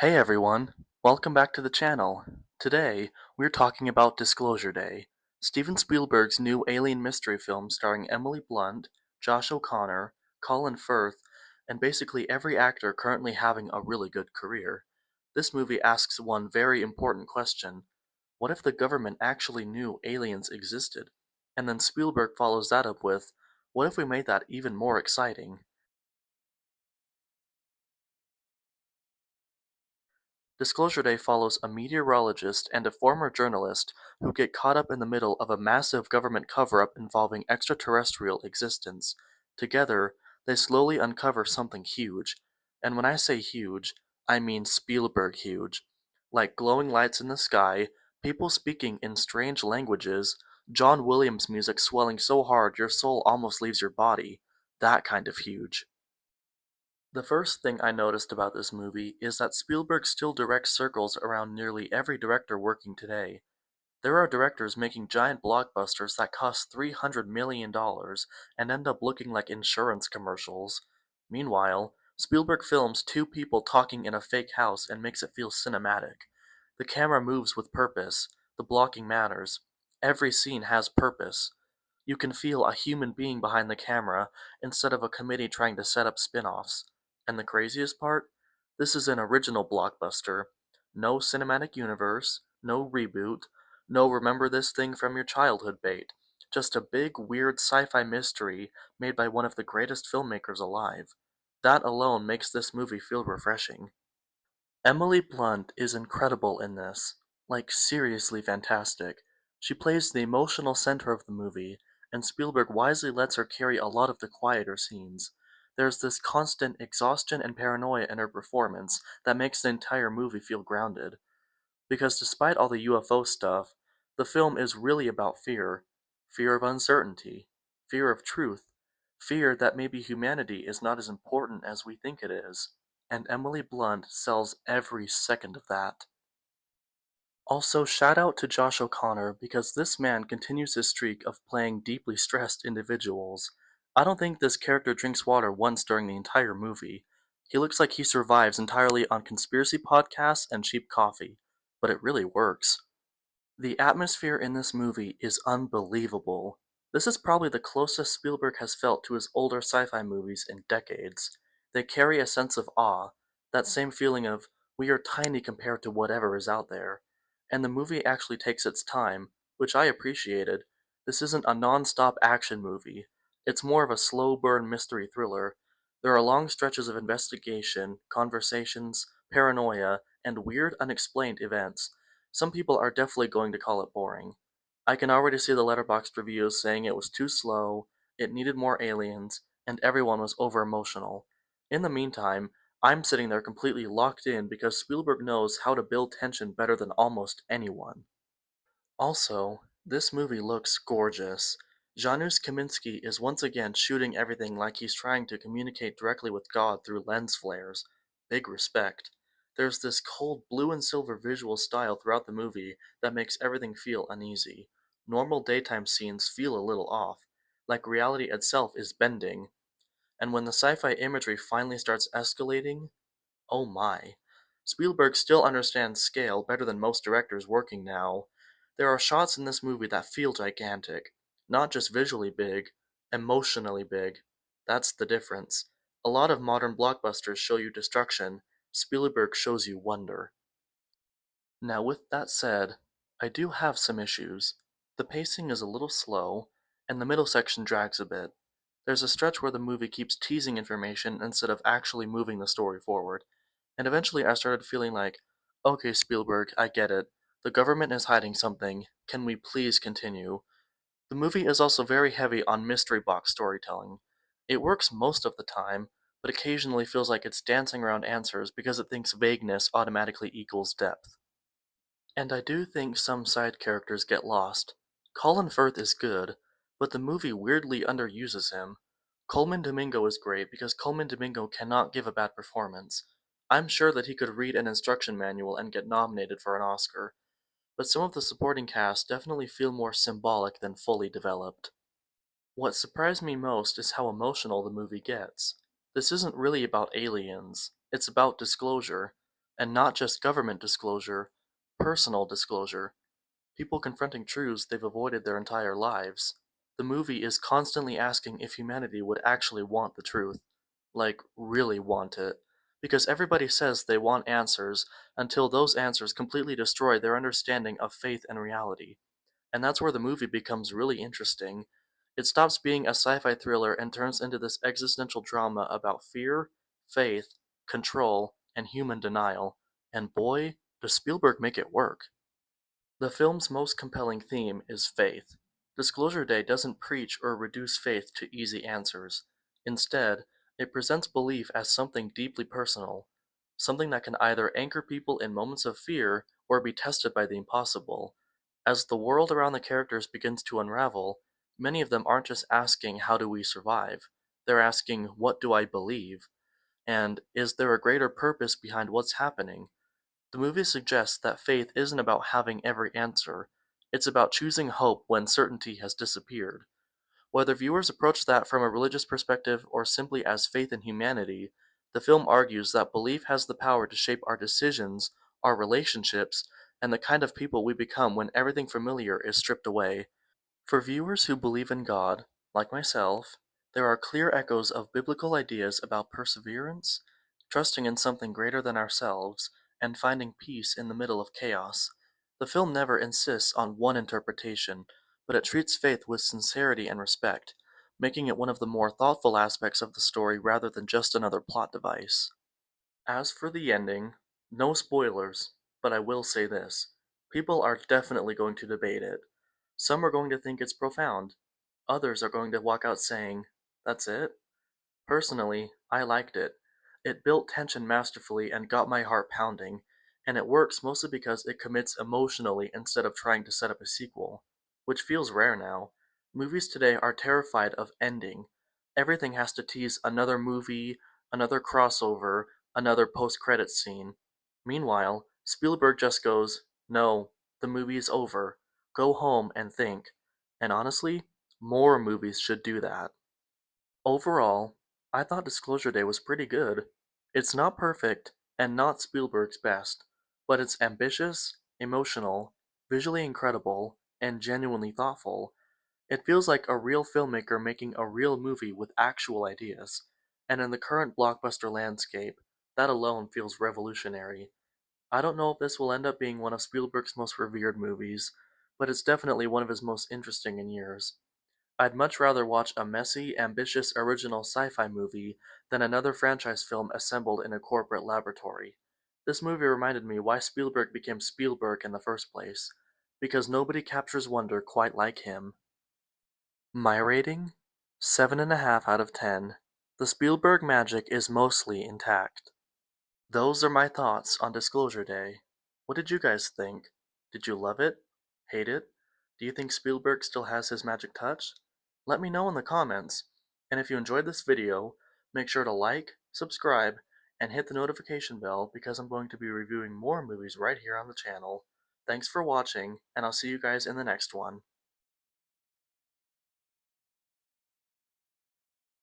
Hey everyone, welcome back to the channel. Today, we're talking about Disclosure Day, Steven Spielberg's new alien mystery film starring Emily Blunt, Josh O'Connor, Colin Firth, and basically every actor currently having a really good career. This movie asks one very important question. What if the government actually knew aliens existed? And then Spielberg follows that up with, what if we made that even more exciting? Disclosure Day follows a meteorologist and a former journalist who get caught up in the middle of a massive government cover-up involving extraterrestrial existence. Together, they slowly uncover something huge. And when I say huge, I mean Spielberg huge. Like glowing lights in the sky, people speaking in strange languages, John Williams music swelling so hard your soul almost leaves your body. That kind of huge. The first thing I noticed about this movie is that Spielberg still directs circles around nearly every director working today. There are directors making giant blockbusters that cost $300 million and end up looking like insurance commercials. Meanwhile, Spielberg films two people talking in a fake house and makes it feel cinematic. The camera moves with purpose, the blocking matters. Every scene has purpose. You can feel a human being behind the camera instead of a committee trying to set up spin-offs. And the craziest part? This is an original blockbuster. No cinematic universe, no reboot, no remember this thing from your childhood bait. Just a big, weird sci-fi mystery made by one of the greatest filmmakers alive. That alone makes this movie feel refreshing. Emily Blunt is incredible in this. Like, seriously fantastic. She plays the emotional center of the movie, and Spielberg wisely lets her carry a lot of the quieter scenes. There's this constant exhaustion and paranoia in her performance that makes the entire movie feel grounded. Because despite all the UFO stuff, the film is really about fear. Fear of uncertainty. Fear of truth. Fear that maybe humanity is not as important as we think it is. And Emily Blunt sells every second of that. Also, shout out to Josh O'Connor because this man continues his streak of playing deeply stressed individuals. I don't think this character drinks water once during the entire movie. He looks like he survives entirely on conspiracy podcasts and cheap coffee, but it really works. The atmosphere in this movie is unbelievable. This is probably the closest Spielberg has felt to his older sci-fi movies in decades. They carry a sense of awe, that same feeling of, we are tiny compared to whatever is out there. And the movie actually takes its time, which I appreciated. This isn't a non-stop action movie. It's more of a slow burn mystery thriller. There are long stretches of investigation, conversations, paranoia, and weird unexplained events. Some people are definitely going to call it boring. I can already see the letterboxd reviews saying it was too slow, it needed more aliens, and everyone was over emotional. In the meantime, I'm sitting there completely locked in because Spielberg knows how to build tension better than almost anyone. Also, this movie looks gorgeous. Janusz Kaminski is once again shooting everything like he's trying to communicate directly with God through lens flares. Big respect. There's this cold blue and silver visual style throughout the movie that makes everything feel uneasy. Normal daytime scenes feel a little off, like reality itself is bending. And when the sci-fi imagery finally starts escalating, oh my. Spielberg still understands scale better than most directors working now. There are shots in this movie that feel gigantic. Not just visually big, emotionally big. That's the difference. A lot of modern blockbusters show you destruction. Spielberg shows you wonder. Now, with that said, I do have some issues. The pacing is a little slow, and the middle section drags a bit. There's a stretch where the movie keeps teasing information instead of actually moving the story forward. And eventually I started feeling like, okay, Spielberg, I get it. The government is hiding something. Can we please continue? The movie is also very heavy on mystery box storytelling. It works most of the time, but occasionally feels like it's dancing around answers because it thinks vagueness automatically equals depth. And I do think some side characters get lost. Colin Firth is good, but the movie weirdly underuses him. Coleman Domingo is great because Coleman Domingo cannot give a bad performance. I'm sure that he could read an instruction manual and get nominated for an Oscar, but some of the supporting cast definitely feel more symbolic than fully developed. What surprised me most is how emotional the movie gets. This isn't really about aliens, it's about disclosure. and not just government disclosure, personal disclosure. People confronting truths they've avoided their entire lives. The movie is constantly asking if humanity would actually want the truth. Like, really want it. Because everybody says they want answers until those answers completely destroy their understanding of faith and reality. And that's where the movie becomes really interesting. It stops being a sci fi thriller and turns into this existential drama about fear, faith, control, and human denial. And boy, does Spielberg make it work. The film's most compelling theme is faith. Disclosure Day doesn't preach or reduce faith to easy answers. Instead, it presents belief as something deeply personal, something that can either anchor people in moments of fear or be tested by the impossible. As the world around the characters begins to unravel, many of them aren't just asking, "How do we survive?" They're asking, "What do I believe?" And is there a greater purpose behind what's happening? The movie suggests that faith isn't about having every answer, it's about choosing hope when certainty has disappeared. Whether viewers approach that from a religious perspective or simply as faith in humanity, the film argues that belief has the power to shape our decisions, our relationships, and the kind of people we become when everything familiar is stripped away. For viewers who believe in God, like myself, there are clear echoes of biblical ideas about perseverance, trusting in something greater than ourselves, and finding peace in the middle of chaos. The film never insists on one interpretation, but it treats faith with sincerity and respect, making it one of the more thoughtful aspects of the story rather than just another plot device. As for the ending, no spoilers, but I will say this. People are definitely going to debate it. Some are going to think it's profound. Others are going to walk out saying, "That's it?" Personally, I liked it. It built tension masterfully and got my heart pounding, and it works mostly because it commits emotionally instead of trying to set up a sequel, which feels rare now. Movies today are terrified of ending. Everything has to tease another movie, another crossover, another post-credits scene. Meanwhile, Spielberg just goes, "No, the movie's over. Go home and think." And honestly, more movies should do that. Overall, I thought Disclosure Day was pretty good. It's not perfect, and not Spielberg's best, but it's ambitious, emotional, visually incredible, and genuinely thoughtful. It feels like a real filmmaker making a real movie with actual ideas, and in the current blockbuster landscape, that alone feels revolutionary. I don't know if this will end up being one of Spielberg's most revered movies, but it's definitely one of his most interesting in years. I'd much rather watch a messy, ambitious original sci-fi movie than another franchise film assembled in a corporate laboratory. This movie reminded me why Spielberg became Spielberg in the first place, because nobody captures wonder quite like him. My rating? 7.5 out of 10. The Spielberg magic is mostly intact. Those are my thoughts on Disclosure Day. What did you guys think? Did you love it? Hate it? Do you think Spielberg still has his magic touch? Let me know in the comments. And if you enjoyed this video, make sure to like, subscribe, and hit the notification bell because I'm going to be reviewing more movies right here on the channel. Thanks for watching, and I'll see you guys in the next one.